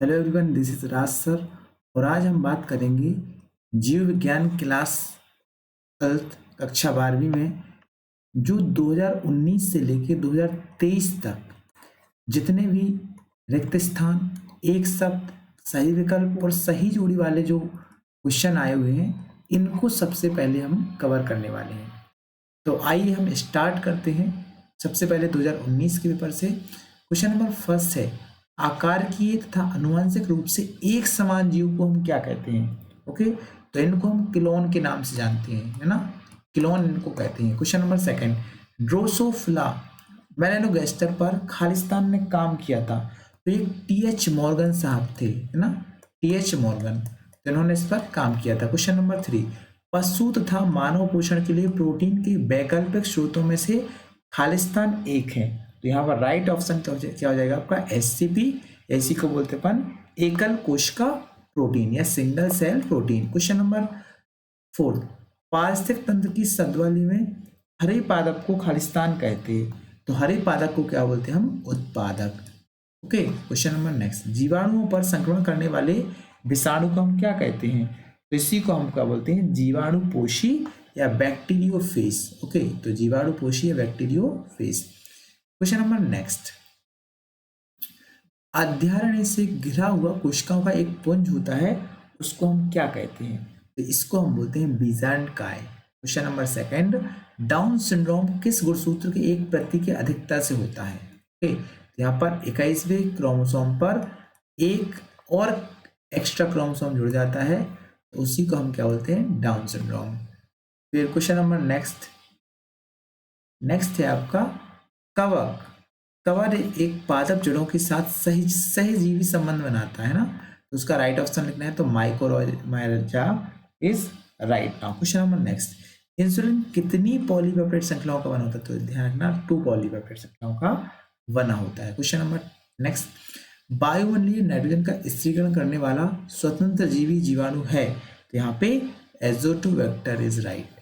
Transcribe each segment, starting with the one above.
Hello everyone, this is Raj sir. और आज हम बात करेंगे जीव विज्ञान क्लास 12 कक्षा 12वीं में जो 2019 से लेके 2023 तक जितने भी रिक्त स्थान, एक शब्द, सही विकल्प और सही जोड़ी वाले जो क्वेश्चन आए हुए हैं, इनको सबसे पहले हम कवर करने वाले हैं। तो आइए हम स्टार्ट करते हैं। सबसे पहले 2019 के पेपर से क्वेश्चन नंबर फर्स्ट है, आकारिकीय तथा अनुवांशिक रूप से एक समान जीव को हम क्या कहते हैं। ओके, तो इनको हम क्लोन के नाम से जानते हैं, है ना। क्लोन इनको कहते हैं। Question number second, Drosophila melanogaster पर खालिस्तान ने काम किया था। तो ये टी.एच. मॉर्गन साहब थे, है ना, टी.एच. मॉर्गन। तो इन्होंने इस पर काम किया था। क्वेश्चन नंबर 3, पशु तथा मानव पोषण के लिए प्रोटीन के वैकल्पिक स्रोतों में से खालिस्तान एक है। तो यहाँ पर राइट ऑप्शन क्या हो जाएगा आपका, एससीपी। एसी को बोलते अपन एकल कोशिका प्रोटीन या single cell protein. Question number 4, पारिस्थितिक तंत्र की शब्दावली में हरे पादप को खालिस्तान कहते हैं। तो हरे पादप को क्या बोलते हैं हम, उत्पादक। ओके, क्वेश्चन नंबर नेक्स्ट, जीवाणुओं पर संक्रमण करने वाले विषाणु को हम क्या कहते हैं। तो इसी को हम क्या बोलते हैं, जीवाणुपोशी या बैक्टीरियोफेज। ओके, तो जीवाणुपोशी या बैक्टीरियोफेज। क्वेश्चन नंबर नेक्स्ट, अध्यारण से घिरा हुआ कोशिकाओं का एक पुंज होता है, उसको हम क्या कहते हैं। तो इसको हम बोलते हैं बीजांडकाय। Question number second, Down syndrome किस गुणसूत्र के एक प्रति के अधिकता से होता है। ओके, यहाँ पर 21वें क्रोमोसोम पर एक और एक्स्ट्रा क्रोमोसोम जुड़ जाता है, तो उसी को हम क्या बोलते हैं, डाउन सिंड्रोम। फिर क्वेश्चन नंबर नेक्स्ट है आपका कवक। कवक एक पादप जड़ों के साथ सहजीवी संबंध बनाता है ना। तो उसका राइट ऑप्शन लिखना है, तो mycorrhiza is right. Now question number next, insulin कितनी पॉलीपेप्टाइड श्रृंखलाओं का बना होता है। तो ध्यान रखना, 2 पॉलीपेप्टाइड श्रृंखलाओं का बना होता है। क्वेश्चन नंबर नेक्स्ट, वायुमंडलीय नाइट्रोजन का स्थिरीकरण करने वाला स्वतंत्र जीवी जीवाणु है। तो यहाँ पे एजोटोबैक्टर इज राइट।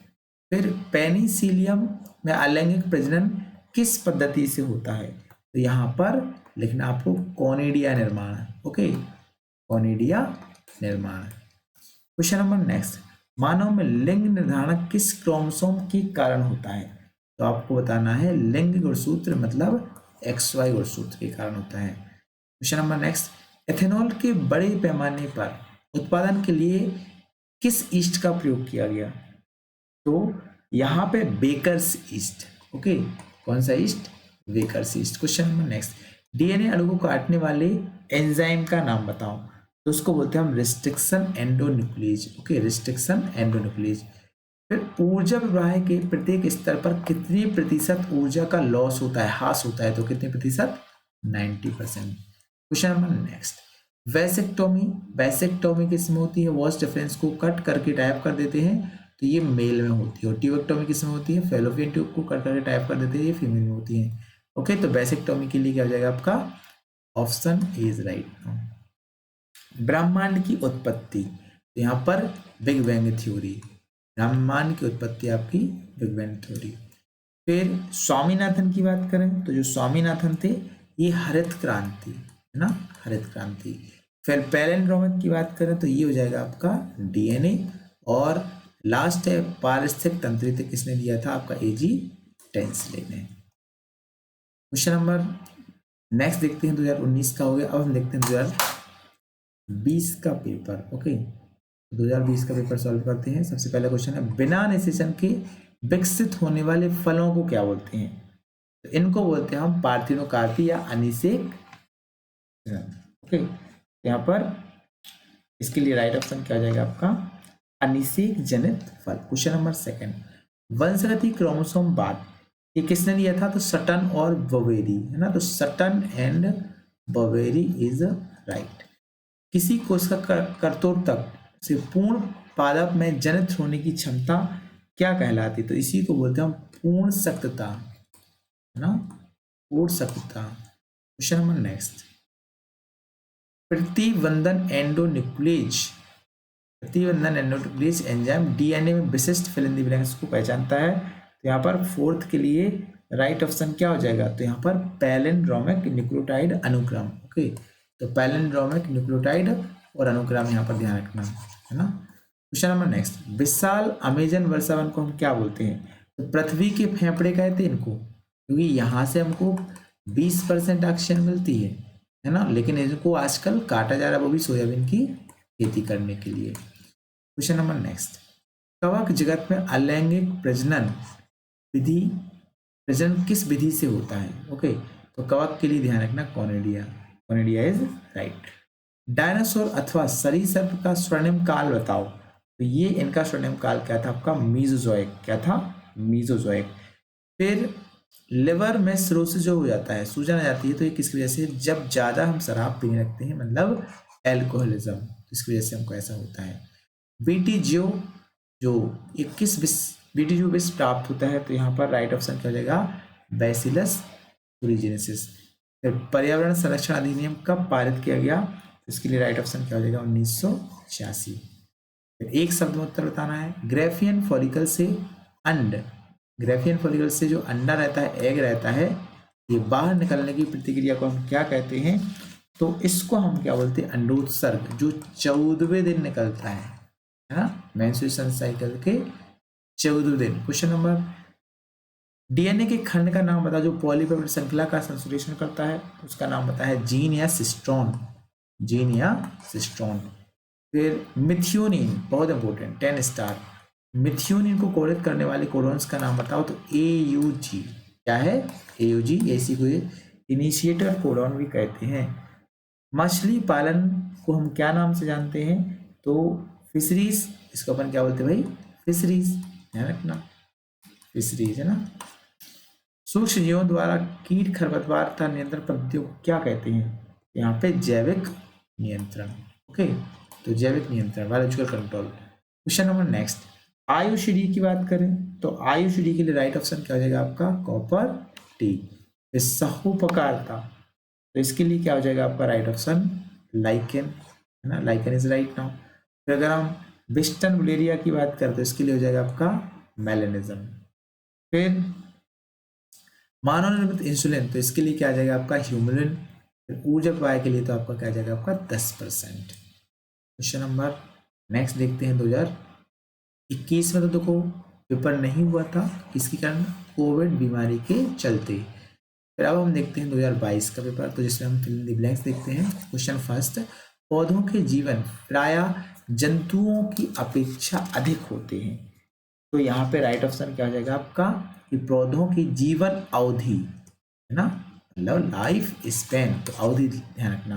फिर पेनिसिलियम में अलैंगिक प्रजनन किस पद्धति से होता है। तो यहाँ पर लिखना आपको कॉनिडिया निर्माण। ओके, कॉनिडिया निर्माण। क्वेश्चन नंबर नेक्स्ट, मानव में लिंग निर्धारण किस क्रोमोसोम के कारण होता है। तो आपको बताना है लिंग गुणसूत्र मतलब XY गुणसूत्र के कारण होता है। क्वेश्चन नंबर नेक्स्ट, एथेनॉल के बड़े पैमाने पर उत्पादन के लिए किस ईस्ट का प्रयोग किया गया। तो यहाँ पे बेकर्स ईस्ट। ओके, कौन सा yeast, bakers yeast. Question number next, DNA अणु को काटने वाले एंजाइम का नाम बताओ। तो उसको बोलते हैं हम restriction endonuclease. Okay, restriction endonuclease. फिर ऊर्जा प्रवाह के प्रत्येक स्तर पर कितने प्रतिशत ऊर्जा का लॉस होता है, हास होता है। तो कितने प्रतिशत, 90%। क्वेश्चन नंबर नेक्स्ट, वैसेक्टोमी किसमें होती है, वॉस डिफरेंस को कट करके टाइप कर देते हैं, तो ये मेल में होती है। और ट्यूबेक्टोमी किसमें होती है, फेलोपियन ट्यूब को कट करके टाइप कर देते हैं, ये फीमेल में होती है। ओके, तो वैसेक्टोमी के लिए क्या हो जाएगा आपका, ऑप्शन ए इज राइट। ब्रह्मांड की उत्पत्ति, तो यहाँ पर बिग बैंग थ्योरी। ब्रह्मांड की उत्पत्ति आपकी बिग बैंग थ्योरी। फिर स्वामीनाथन की बात करें, तो जो स्वामीनाथन थे ये हरित क्रांति, है ना, हरित क्रांति। फिर पैलिंड्रोमिक की बात करें तो ये हो जाएगा आपका डीएनए। और लास्ट है पारिस्थितिक तंत्र, किसने दिया था, आपका एजी टेंसले ने। क्वेश्चन नंबर नेक्स्ट देखते हैं, 2019 का हो गया। अब हम देखते हैं 2020 का पेपर। ओके, 2020 का पेपर सॉल्व करते हैं। सबसे पहला क्वेश्चन है, बिना निषेचन के विकसित होने वाले फलों को क्या बोलते हैं। तो इनको बोलते हैं हम पार्थिनोकार्पी या अनिषेक। ओके, यहाँ पर इसके लिए राइट ऑप्शन क्या हो जाएगा आपका, अनिषेक जनित फल। क्वेश्चन नंबर सेकंड, वंशगति क्रोमोसोम बाद ये किसने दिया था। तो सटन और बवेरी, है ना। तो सटन एंड बवेरी इज राइट। किसी कोशिका कर्तोत्तक से पूर्ण पादप में जनित होने की क्षमता क्या कहलाती। तो इसी को बोलते हैं हम पूर्ण शक्तता, है ना, पूर्ण शक्तता। क्वेश्चन नंबर नेक्स्ट, प्रतिवंधन एंडोन्यूक्लियेज एंजाइम डीएनए में विशिष्ट फिल इन द ब्लैंक्स को पहचानता है। तो यहाँ पर फोर्थ के लिए राइट ऑप्शन क्या हो जाएगा, तो यहाँ पर पैलिंड्रोमिक न्यूक्लियोटाइड अनुक्रम। ओके, तो पैलिंड्रोमिक न्यूक्लियोटाइड और अनुक्रम यहाँ पर ध्यान रखना है ना। क्वेश्चन नंबर नेक्स्ट, विशाल अमेजन वर्षावन को हम क्या बोलते हैं? तो पृथ्वी के फेफड़े कहते हैं इनको, क्योंकि यहाँ से हमको 20% ऑक्सीजन मिलती है ना, लेकिन इनको आजकल काटा जा रहा है, वो भी सोयाबीन की खेती करने के लिए। क्वेश्चन नंबर नेक्स्ट, कवक जगत में अलैंगिक प्रजनन किस विधि से होता है? ओके, तो कवक के लिए ध्यान रखना कॉनिडिया इज राइट। डायनासोर अथवा सरीसृप का स्वर्णिम काल बताओ। तो ये इनका स्वर्णिम काल क्या था आपका? मीजोजोइक। क्या था? मीजोजोइक। फिर लिवर में सिरोसिस जो हो जाता है, सूजन आ जाती है, तो ये किसकी वजह से? जब ज्यादा हम शराब पीने लगते हैं, मतलब एल्कोहलिज्म, इसकी वजह से हमको ऐसा होता है। बीटी जो 21 बीटी जो विष प्राप्त होता है, तो यहाँ पर राइट ऑप्शन क्या हो जाएगा? Bacillus thuringiensis। फिर पर्यावरण संरक्षण अधिनियम कब पारित किया गया? तो इसके लिए राइट ऑप्शन क्या हो जाएगा? 1986। फिर एक शब्द में उत्तर बताना है। ग्रेफियन फॉलिकल से जो अंडा रहता है, एग रहता है, ये बाहर निकलने की प्रक्रिया को हम क्या कहते हैं? तो इसको हम क्या बोलते हैं? अंडोत्सर्ग, जो 14वें दिन निकलता है ना, मेंस्ट्रुएशन साइकिल के 14वें दिन। क्वेश्चन नंबर, डीएनए के खंड का नाम बता जो पॉलीपेप्टाइड श्रृंखला का संश्लेषण करता है, उसका नाम बता है जीन या सिस्ट्रॉन। फिर मिथियोनिन, बहुत इंपॉर्टेंट, 10 स्टार। मिथियोनिन को कोडित करने वाले कोडॉन्स का नाम बताओ। तो AUG। क्या है? AUG। इसी को इनिशिएटर कोडॉन भी कहते हैं। मछली पालन को हम क्या नाम से जानते हैं? तो फिशरीज। इसको अपन क्या बोलते हैं भाई? फिशरीज। ध्यान रखना, फिशरीज है ना। सूक्ष्म जीवों द्वारा कीट खरपतवार तथा नियंत्रण पद्धतियों को क्या कहते हैं? यहाँ पे जैविक नियंत्रण। ओके, तो जैविक नियंत्रण, biological control. Question number next, Ayushi की बात करें तो आयुषी के लिए राइट ऑप्शन क्या हो जाएगा आपका? Copper T. सहोपकारता, तो इसके लिए क्या हो जाएगा आपका राइट ऑप्शन? लाइकेन, है ना, लाइकेन इज राइट नाउ। फिर अगर हम विस्टन बुलेरिया की बात करते हैं, इसके लिए हो जाएगा आपका मेलेनिज्म। फिर मानव निर्मित इंसुलिन, तो इसके लिए क्या आ जाएगा आपका? ह्यूमुलिन। फिर ऊर्जा प्रवाह के लिए तो आपका क्या आ जाएगा आपका? 10%। क्वेश्चन नंबर नेक्स्ट देखते हैं। 2021 में तो देखो पेपर नहीं हुआ था, किसके कारण? कोविड बीमारी के चलते। फिर अब हम देखते हैं 2022 का पेपर, तो जिसमें हम फिल इन द ब्लैंक्स देखते हैं। क्वेश्चन फर्स्ट, पौधों के जीवन प्रायः जंतुओं की अपेक्षा अधिक होते हैं। तो यहाँ पे राइट ऑप्शन क्या हो जाएगा आपका? कि पौधों की जीवन अवधि, है ना, मतलब लाइफ स्पैन, तो अवधि ध्यान रखना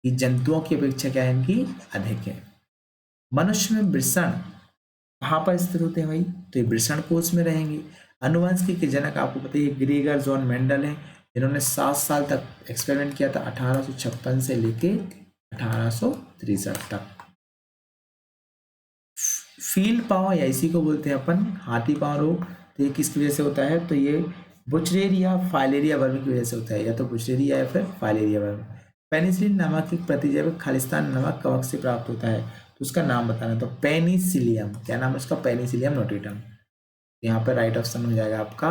कि जंतुओं की अपेक्षा क्या है? इनकी अधिक है। मनुष्य में वृषण कहाँ पर स्थित होते हैं भाई? तो ये वृषण कोश में रहेंगे। अनुवंशिकी के जनक आपको पता है ग्रेगर जॉन मेंडल है, जिन्होंने 7 साल तक एक्सपेरिमेंट किया था, 1856 से लेके 1863 तक। फील्ड पाँव या इसी को बोलते हैं अपन हाथी पाँव रोग, तो ये किसकी वजह से होता है? तो ये बुचरेरिया फाइलेरिया वर्म की वजह से होता है, या तो बुचरेरिया या फिर फाइलेरिया वर्म। पेनिसिलिन नामक एक प्रतिजैविक खालिस्तान नामक कवक से प्राप्त होता है, तो उसका नाम बताना। तो पेनिसिलियम, क्या नाम है उसका? Penicillium notatum. यहाँ पे राइट ऑप्शन हो जाएगा आपका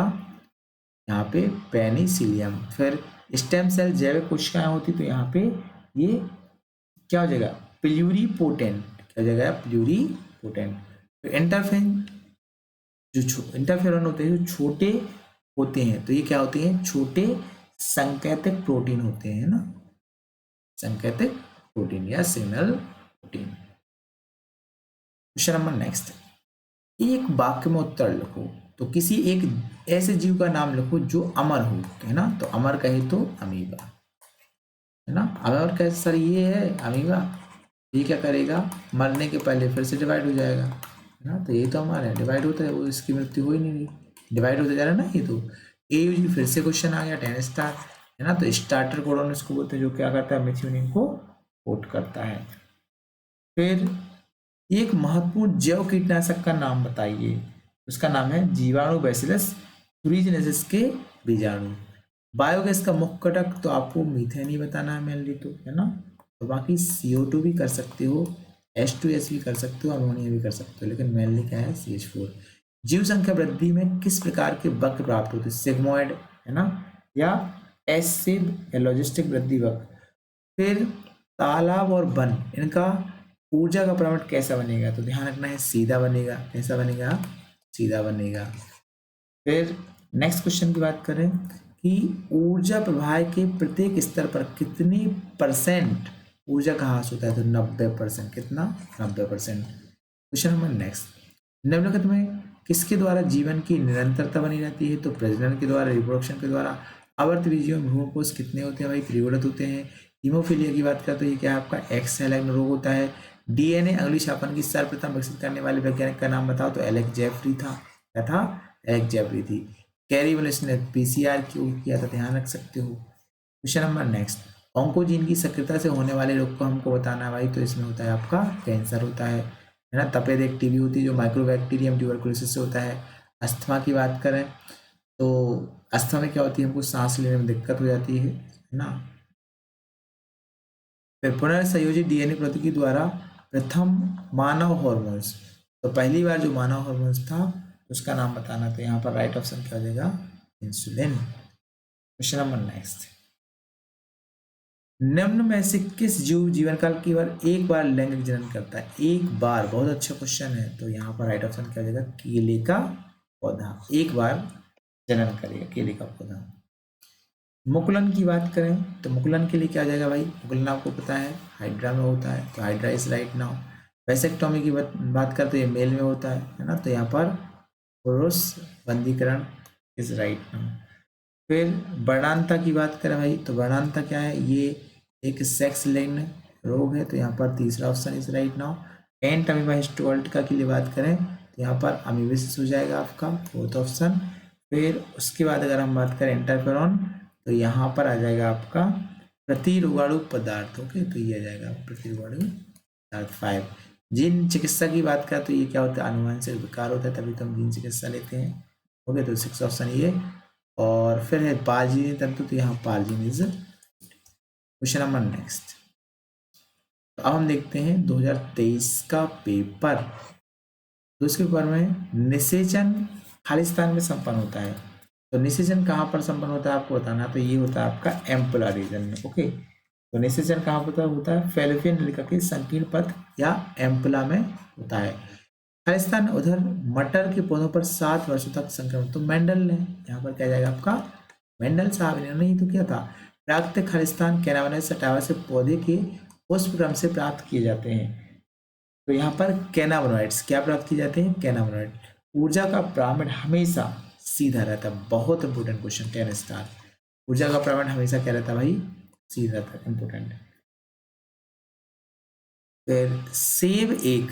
यहाँ पे पेनिसिलियम। फिर स्टेम सेल जैविक कोशिकाएं होती, तो यहाँ पे ये क्या हो जाएगा? प्लूरीपोटेंट। क्या हो जाएगा? प्लूरीपोटेंट। फिर इंटरफेरॉन होते हैं जो छोटे होते हैं, तो ये क्या होते हैं? छोटे संकेतक प्रोटीन होते हैं ना, संकेतक प्रोटीन या signal protein. Question number next, एक वाक्य में उत्तर लिखो। तो किसी एक ऐसे जीव का नाम लिखो जो अमर हो, है ना, तो अमर कहे तो अमीबा, है ना। अमर कहे सर ये है अमीबा, ये क्या करेगा? मरने के पहले फिर से डिवाइड हो जाएगा, है ना, तो ये तो अमर है, डिवाइड होता है, वो इसकी मृत्यु हो ही नहीं रही, डिवाइड होता जा रहा है ना ये तो। AUG फिर से क्वेश्चन आ गया, 10 स्टार, है ना, तो स्टार्टर कोडॉन इसको बोलते हैं, जो क्या करता है? मिथ्योनिन को कोट करता है। फिर एक महत्वपूर्ण जैव कीटनाशक का नाम बताइए, उसका नाम है जीवाणु बैसिलस thuringiensis के बीजाणु। बायोगैस का मुख्य घटक तो आपको मीथेन ही बताना है मेनली, तो है ना, तो बाकी CO2 भी कर सकते हो, H2S भी कर सकते हो, अमोनिया भी कर सकते हो, लेकिन मेनली क्या है? CH4। जीव संख्या वृद्धि में किस प्रकार के वक्र प्राप्त होते हैं? सिग्मोइड, है ना, या एस से लॉजिस्टिक वृद्धि वक्र। फिर तालाब और वन, इनका ऊर्जा का प्रमाण कैसा बनेगा, तो ध्यान रखना है सीधा बनेगा। कैसा बनेगा, सीधा बनेगा। फिर नेक्स्ट क्वेश्चन की बात करें कि ऊर्जा प्रवाह के प्रत्येक स्तर पर कितनी परसेंट ऊर्जा का ह्रास होता है, तो 90%। कितना, 90%। क्वेश्चन नंबर नेक्स्ट, निम्नलिखित में किसके द्वारा जीवन की निरंतरता बनी रहती है, तो प्रजनन के द्वारा, रिप्रोडक्शन के द्वारा। आवर्तबीजियों में भ्रूणकोष कितने होते हैं, भाई त्रिगुणित होते हैं। हीमोफीलिया की बात करें तो ये क्या है आपका एक्स लिंक्ड रोग होता है। डीएनए अंगुली छापन की सर्वप्रथम विकसित करने वाले वैज्ञानिक का नाम बताओ, तो एलेक्स जेफरी था। क्या था, एलेक्स जेफरी थी। कैरी विलियम्स ने पीसीआर क्यों किया था, ध्यान रख सकते हो। क्वेश्चन नंबर नेक्स्ट, ऑन्कोजीन की सक्रियता से होने वाले रोग को हमको बताना है भाई, तो इसमें होता है आपका कैंसर होता है ना। तपेद एक टीबी होती है जो माइक्रोबैक्टीरियम ट्यूबरकुलोसिस से होता है। अस्थमा की बात करें तो अस्थमा में क्या होती है, हमको सांस लेने में दिक्कत हो जाती है ना। फिर पुनर्संयोजित डीएनए प्रौद्योगिकी द्वारा प्रथम मानव हॉर्मोन्स, तो पहली बार जो मानव हॉर्मोन्स था उसका नाम बताना, तो यहाँ पर राइट ऑप्शन क्या हो जाएगा, इंसुलिन। क्वेश्चन नंबर नेक्स्ट, निम्न में से किस जीव जीवन काल की बार एक बार लैंगिक जनन करता है, एक बार, बहुत अच्छा क्वेश्चन है। तो यहाँ पर राइट ऑप्शन क्या हो जाएगा, केले का पौधा एक बार जनन करेगा, केले का पौधा। मुकुलन की बात करें तो मुकुलन के लिए क्या हो जाएगा भाई, मुकुलन आपको पता है हाइड्रा में होता है, तो hydra is right now. Vasectomy की बात करते हैं मेल में होता है ना, तो यहाँ पर पुरुष बंदीकरण इज राइट नाउ। फिर वर्णांता की बात करें भाई, तो वर्णांता क्या है, ये एक सेक्स लिंक्ड रोग है, तो यहाँ पर तीसरा option is right now. Entamoeba histolytica के लिए बात करें तो यहाँ पर अमीबिसिस हो जाएगा आपका फोर्थ ऑप्शन। फिर उसके बाद अगर हम बात करें इंटरफेरॉन, तो यहाँ पर आ जाएगा आपका प्रतिरोगाणु पदार्थ। ओके, तो ये आ जाएगा प्रतिरोगाणु पदार्थ 5। जीन चिकित्सा की बात करें तो ये क्या होता है, आनुवंशिक विकार होता है, तभी तो हम जीन चिकित्सा लेते हैं। ओके, तो 6 ऑप्शन ये। और फिर है पारजीनी तंतु, तो यहाँ पारजीनिज। क्वेश्चन नंबर नेक्स्ट, तो अब हम देखते हैं 2023 का पेपर। तो इसके पेपर में निषेचन खालिस्तान में संपन्न होता है, तो निषेचन कहाँ पर संपन्न होता है आपको बताना, तो ये होता है आपका एम्पुला रीजन में। ओके, तो निषेचन कहाँ पर होता है, फैलोपियन नलिका के संकीर्ण पथ या एम्पुला में होता है। खालिस्तान उधर मटर के पौधों पर 7 वर्षों तक संक्रमण, तो मेंडल ने, यहाँ पर क्या जाएगा आपका मेंडल साहब ने, नहीं तो क्या था, प्राकृतिक खालिस्तान कैनाबिस सटावा से पौधे के पुष्प क्रम से प्राप्त किए जाते हैं। तो यहाँ पर कैनाबिनॉइड्स क्या प्राप्त किए जाते हैं, कैनाबिनॉइड। ऊर्जा का पिरामिड हमेशा सीधा रहता है, बहुत इंपोर्टेंट क्वेश्चन 10 स्टार। ऊर्जा का पिरामिड हमेशा क्या रहता है भाई, सीधा रहता है, इंपोर्टेंट। फिर सेब एक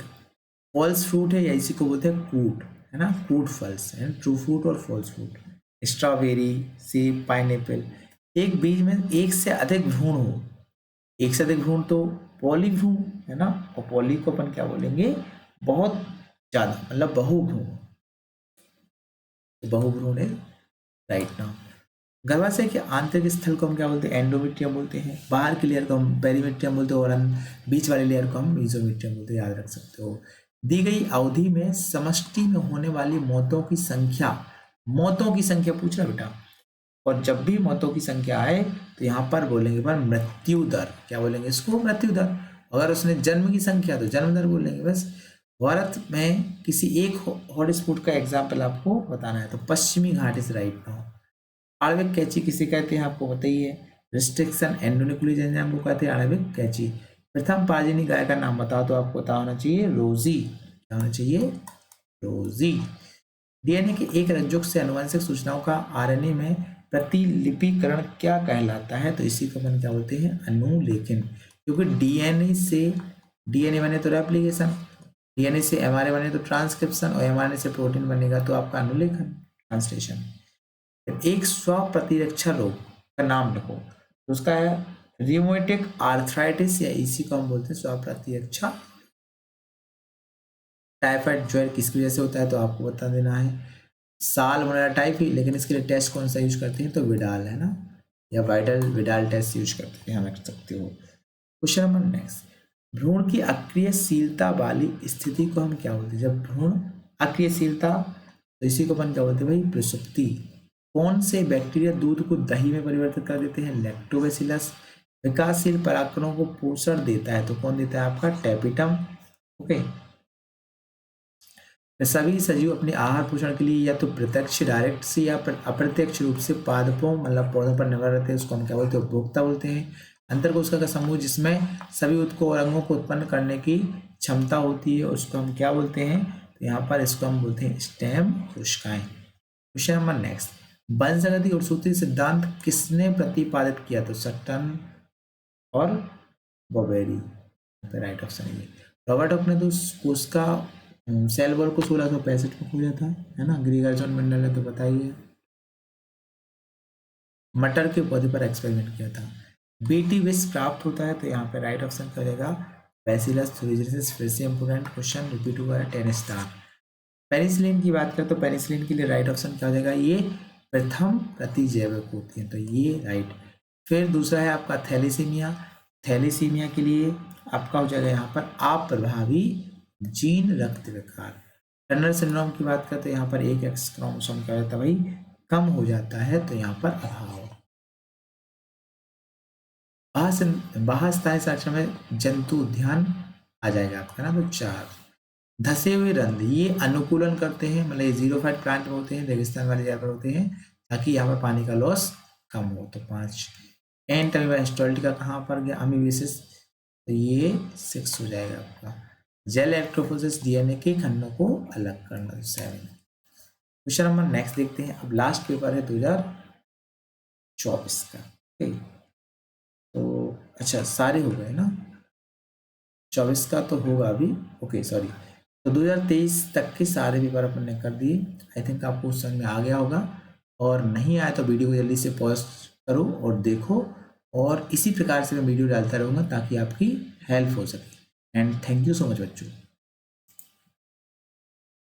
फॉल्स फ्रूट है या इसी को बोलते हैं कूट, है ना, कूट फल्स है, ट्रू फ्रूट और फॉल्स फ्रूट। स्ट्रॉबेरी, सेब, पाइनएप्पल, एक बीज में एक से अधिक भ्रूण हो, एक से अधिक भ्रूण तो पॉलीभ्रूण है ना, और पॉली को अपन क्या बोलेंगे, बहुत ज्यादा, मतलब बहुभ्रूण, तो बहुभ्रूण है राइट नाउ। गर्भाशय के आंतरिक स्थल को हम क्या बोलते हैं, एंडोमेट्रियम बोलते हैं। बाहर की लेयर को हम पेरीमेट्रियम बोलते हैं, और बीच वाली लेयर को हम मेसोमेट्रियम बोलते हैं, याद रख सकते हो। दी गई अवधि में समष्टि में होने वाली मौतों की संख्या, मौतों की संख्या पूछ रहा बेटा, और जब भी मौतों की संख्या आए तो यहाँ पर बोलेंगे पर मृत्यु दर, क्या बोलेंगे इसको, मृत्यु दर। अगर उसने जन्म की संख्या तो जन्म दर बोलेंगे बस। भारत में किसी एक हॉटस्पॉट का एग्जाम्पल आपको बताना है, तो पश्चिमी घाट इज राइट नाउ। आणविक कैंची किसे कहते हैं आपको बताइए, रिस्ट्रिक्शन एंडोन्यूक्लियस एंजाइम को कहते हैं आणविक कैंची। प्रथम पारजीनी गाय का नाम बताओ, तो आपको पता होना चाहिए रोजी, क्या होना चाहिए, रोजी। डीएनए के एक रज्जुक से अनुवांशिक सूचनाओं का आरएनए में प्रतिलिपिकरण क्या कहलाता है, तो इसी को अपन क्या बोलते हैं, अनुलेखन। क्योंकि डीएनए बने तो रेप्लिकेशन, डीएनए से एमआरए बने तो ट्रांसक्रिप्शन, और एमआरए से प्रोटीन बनेगा तो आपका अनुलेखन, ट्रांसलेशन। एक स्व प्रतिरक्षा रोग का नाम लिखो, तो उसका है रियोमेटिक आर्थराइटिस, या इसी को हम बोलते हैं स्व प्रतिरक्षा। टाइफाइड ज्वर किसकी वजह से होता है, तो आपको बता देना है, साल्मोनेला टाइफी, लेकिन इसके लिए टेस्ट कौन सा यूज करते हैं, तो विडाल है ना, या विडाल टेस्ट यूज करते हैं, ध्यान रख सकते हो। क्वेश्चन नंबर नेक्स्ट, भ्रूण की अक्रियशीलता वाली स्थिति को हम क्या बोलते हैं, जब भ्रूण अक्रियशीलता, तो इसी को अपन क्या बोलते हैं भाई, प्रसुप्ति। कौन से बैक्टीरिया दूध को दही में परिवर्तित कर देते हैं, लैक्टोबैसिलस। विकासशील परागकणों को पोषण देता है, तो कौन देता है आपका टैपिटम। ओके, सभी सजीव अपने आहार पोषण के लिए या तो प्रत्यक्ष डायरेक्ट से या अप्रत्यक्ष रूप से पादपों मतलब पौधों पर निर्भर रहते हैं, उसको हम क्या बोलते हैं, उपभोक्ता बोलते हैं। अंतरकोशिका का समूह जिसमें सभी उत्कों और अंगों को उत्पन्न करने की क्षमता होती है, उसको हम क्या बोलते हैं, तो यहाँ पर इसको हम बोलते हैं स्टेम कोशिकाएं। क्वेश्चन नंबर नेक्स्ट, वंशागति और सूत्री सिद्धांत किसने प्रतिपादित किया, तो सटन और बॉबेरी, राइट ऑप्शन है। रॉबर्ट हॉक ने तो कोशिका सेल वॉल को 1665 में खोजा था, है ना। ग्रीगरजन मंडल ने तो बताइए मटर के पौधे पर एक्सपेरिमेंट किया था। बीटी विष प्राप्त होता है, तो यहाँ पे राइट ऑप्शन क्या हो जाएगा, बैसिलस थ्यूरिजेंसिस। फिर से इंपोर्टेंट क्वेश्चन रिपीट हुआ है, 10 स्टार। पेनिसिलिन की बात करें तो पेनिसिलिन के लिए राइट ऑप्शन क्या हो जाएगा, ये प्रथम प्रतिजैविक होती है, तो ये राइट। फिर दूसरा है आपका थैलेसीमिया। थैलेसीमिया के लिए आपका हो जाएगा यहाँ पर अप्रभावी जीन रक्त विकार। टर्नर सिंड्रोम की बात करें तो यहाँ पर एक एक्स क्रोमोसोम क्या होता है भाई, कम हो जाता है, तो यहाँ पर अभाव। बाह्यस्थायी साक्ष्य में जंतु उद्यान आ जाएगा आपका ना, तो 4। धसे हुए रंध्र ये अनुकूलन करते हैं, मतलब ये जीरोफाइट प्लांट में होते हैं, रेगिस्तान वाले जगह पर होते हैं, ताकि यहाँ पर पानी का लॉस कम हो, तो 5। एंट अमीबा हिस्टोल्टिका कहाँ पर गया, अमीबेसिस, तो ये 6 हो जाएगा आपका। जेल इलेक्ट्रोफोरेसिस डीएनए के खंडों को अलग करना, तो 7। क्वेश्चन नंबर नेक्स्ट देखते हैं। अब लास्ट पेपर है 2024 का, ठीक। तो अच्छा सारे हो गए ना, 24 का तो होगा अभी, ओके सॉरी। तो 2023 तक के सारे पेपर अपन ने कर दिए। आई थिंक आपको समझ में आ गया होगा, और नहीं आया तो वीडियो को जल्दी से पॉज करो और देखो, और इसी प्रकार से मैं वीडियो डालता रहूँगा ताकि आपकी हेल्प हो सके। And thank you so much बच्चों।